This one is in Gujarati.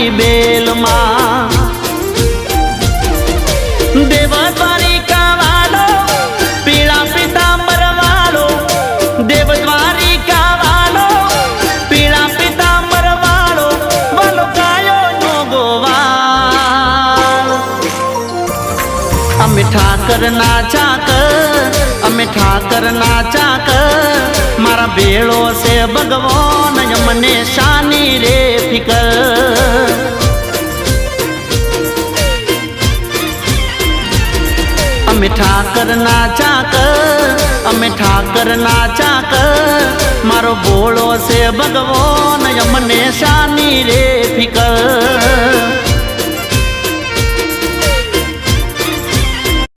મારી બેલ માં દેવ દ્વારિકા વાળો પીળા પીતાંબર વાળો દેવ દ્વારિકા વાળો પીળા પીતાંબર વાળો વાલો ગાયો નો ગોવાળ અમે ઠાકર ના ચાકર અમે ઠાકર ના ચાકર મારા ભેળો છે ભગવાન મને શાની રે ફિકર અમે ઠાકર ના ચાકર અમે ઠાકર ના ચાકર મારો ભોળો છે ભગવાન મને શાની રે ફિકર